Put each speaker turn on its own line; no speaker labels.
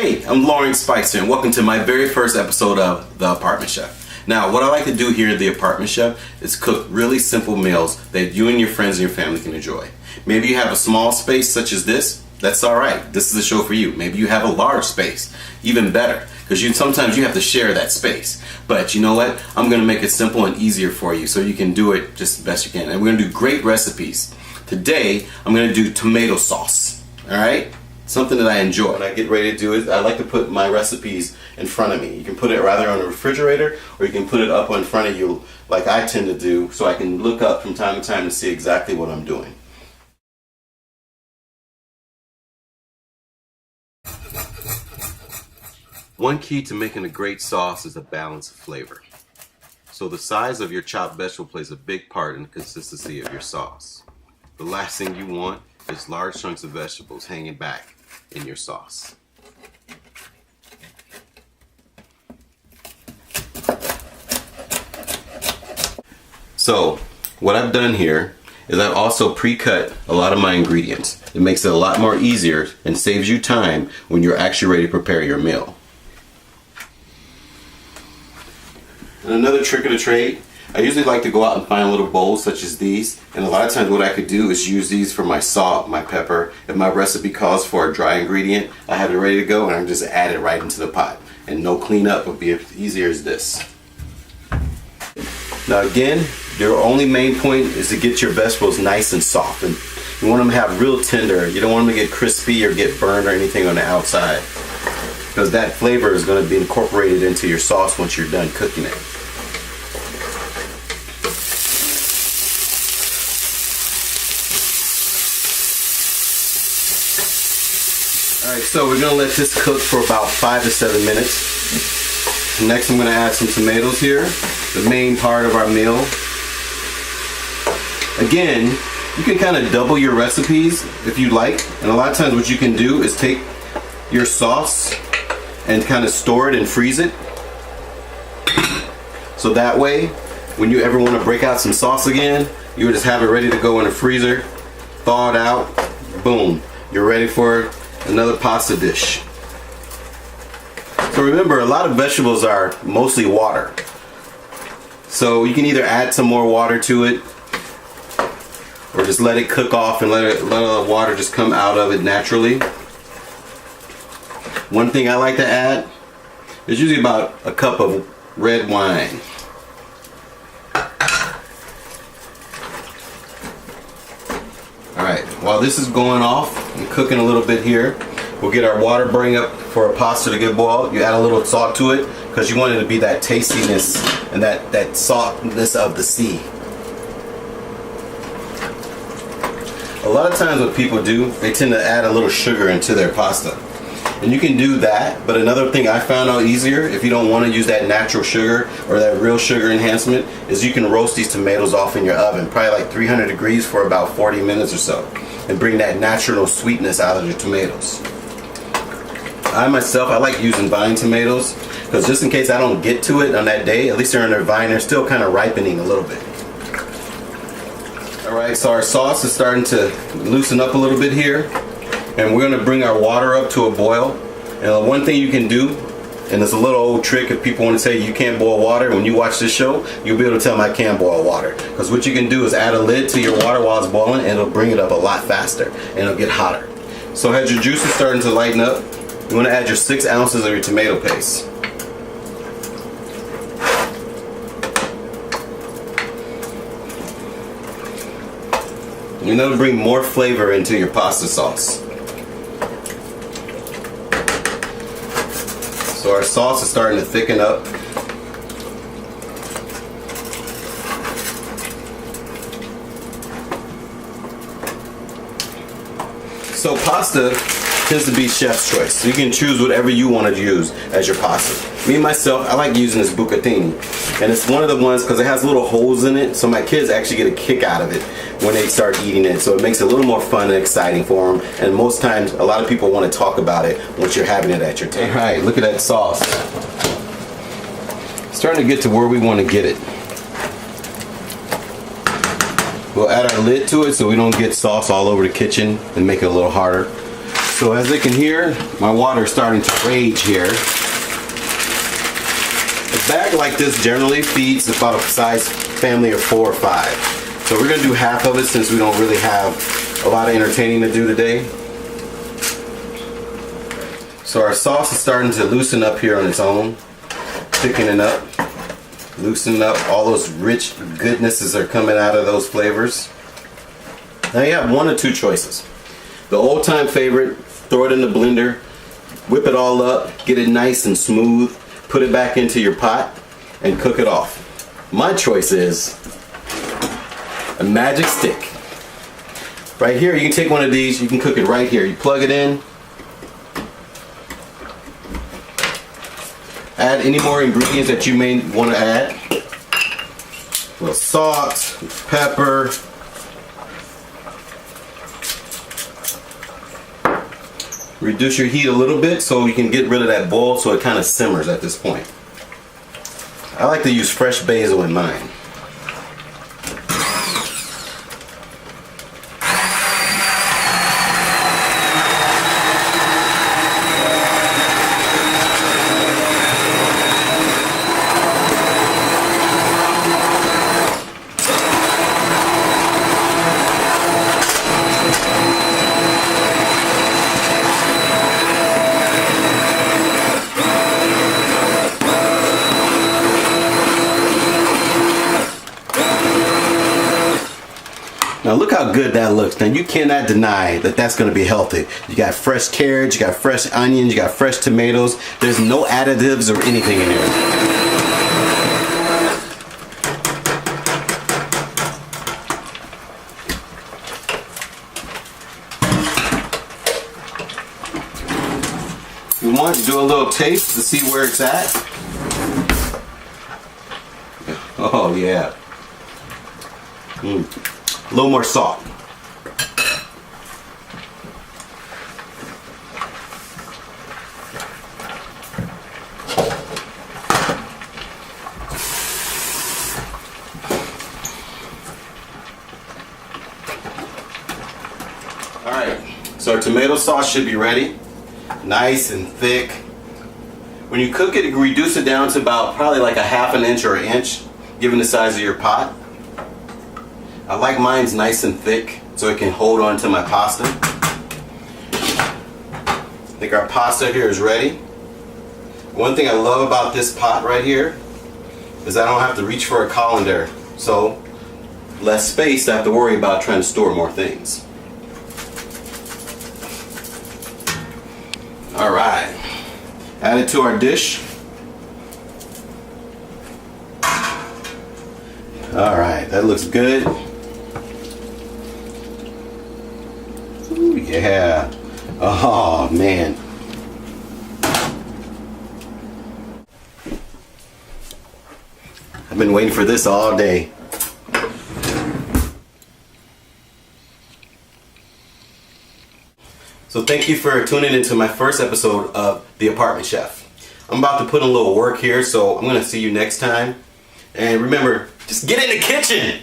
Hey, I'm Lawrence Spicer and welcome to my very first episode of The Apartment Chef. Now, what I like to do here at The Apartment Chef is cook really simple meals that you and your friends and your family can enjoy. Maybe you have a small space such as this, that's alright, this is the show for you. Maybe you have a large space, even better, because sometimes you have to share that space. But you know what, I'm going to make it simple and easier for you so you can do it just the best you can. And we're going to do great recipes. Today, I'm going to do tomato sauce, alright? Something that I enjoy. When I get ready to do it, I like to put my recipes in front of me. You can put it rather on the refrigerator or you can put it up in front of you like I tend to do so I can look up from time to time to see exactly what I'm doing. One key to making a great sauce is a balance of flavor. So the size of your chopped vegetable plays a big part in the consistency of your sauce. The last thing you want is large chunks of vegetables hanging back in your sauce. So what I've done here is I've also pre-cut a lot of my ingredients. It makes it a lot more easier and saves you time when you're actually ready to prepare your meal. And another trick of the trade, I usually like to go out and find little bowls such as these, and a lot of times what I could do is use these for my salt, my pepper. If my recipe calls for a dry ingredient, I have it ready to go and I can just add it right into the pot. And no cleanup would be as easier as this. Now again, your only main point is to get your vegetables nice and soft. And you want them to have real tender. You don't want them to get crispy or get burned or anything on the outside, because that flavor is going to be incorporated into your sauce once you're done cooking it. Alright, so we're going to let this cook for about 5 to 7 minutes. Next I'm going to add some tomatoes here, the main part of our meal. Again, you can kind of double your recipes if you like, and a lot of times what you can do is take your sauce and kind of store it and freeze it. So that way, when you ever want to break out some sauce again, you would just have it ready to go in the freezer, thaw it out, boom, you're ready for another pasta dish. So remember, a lot of vegetables are mostly water. So you can either add some more water to it or just let it cook off and let the water just come out of it naturally. One thing I like to add is usually about a cup of red wine. Alright, while this is going off and cooking a little bit here, we'll get our water burning up for a pasta to get boiled. You add a little salt to it because you want it to be that tastiness and that saltness of the sea. A lot of times what people do, they tend to add a little sugar into their pasta. And you can do that, but another thing I found out easier, if you don't want to use that natural sugar or that real sugar enhancement, is you can roast these tomatoes off in your oven, probably like 300 degrees for about 40 minutes or so, and bring that natural sweetness out of your tomatoes. I myself, I like using vine tomatoes, because just in case I don't get to it on that day, at least they're in their vine, they're still kind of ripening a little bit. Alright, so our sauce is starting to loosen up a little bit here. And we're going to bring our water up to a boil. And one thing you can do, and it's a little old trick if people want to say you can't boil water, when you watch this show, you'll be able to tell them I can boil water. Because what you can do is add a lid to your water while it's boiling and it'll bring it up a lot faster and it'll get hotter. So as your juice is starting to lighten up, you want to add your 6 ounces of your tomato paste. And that'll bring more flavor into your pasta sauce. So our sauce is starting to thicken up. So pasta tends to be chef's choice. So you can choose whatever you want to use as your pasta. Me myself, I like using this bucatini. And it's one of the ones because it has little holes in it, so my kids actually get a kick out of it when they start eating it. So it makes it a little more fun and exciting for them. And most times, a lot of people want to talk about it once you're having it at your table. All right, look at that sauce. It's starting to get to where we want to get it. We'll add our lid to it so we don't get sauce all over the kitchen and make it a little harder. So as they can hear, my water is starting to rage here. A bag like this generally feeds about a size family of 4 or 5. So we're gonna do half of it since we don't really have a lot of entertaining to do today. So our sauce is starting to loosen up here on its own, thickening up, loosening up. All those rich goodnesses are coming out of those flavors. Now you have 1 or 2 choices. The old time favorite, throw it in the blender, whip it all up, get it nice and smooth, put it back into your pot and cook it off. My choice is a magic stick. Right here, you can take one of these, you can cook it right here. You plug it in, add any more ingredients that you may want to add. A little salt, pepper, reduce your heat a little bit so you can get rid of that boil so it kind of simmers at this point. I like to use fresh basil in mine. Now look how good that looks. Now you cannot deny that that's going to be healthy. You got fresh carrots, you got fresh onions, you got fresh tomatoes. There's no additives or anything in here. You want to do a little taste to see where it's at. Oh yeah. A little more salt. Alright, so our tomato sauce should be ready. Nice and thick. When you cook it, reduce it down to about probably like a 1/2 inch or 1 inch, given the size of your pot. I like mine's nice and thick so it can hold on to my pasta. I think our pasta here is ready. One thing I love about this pot right here is I don't have to reach for a colander, so less space to have to worry about trying to store more things. Alright, add it to our dish. Alright, that looks good. Ooh, yeah. Oh man. I've been waiting for this all day. So thank you for tuning into my first episode of The Apartment Chef. I'm about to put in a little work here, so I'm going to see you next time. And remember, just get in the kitchen!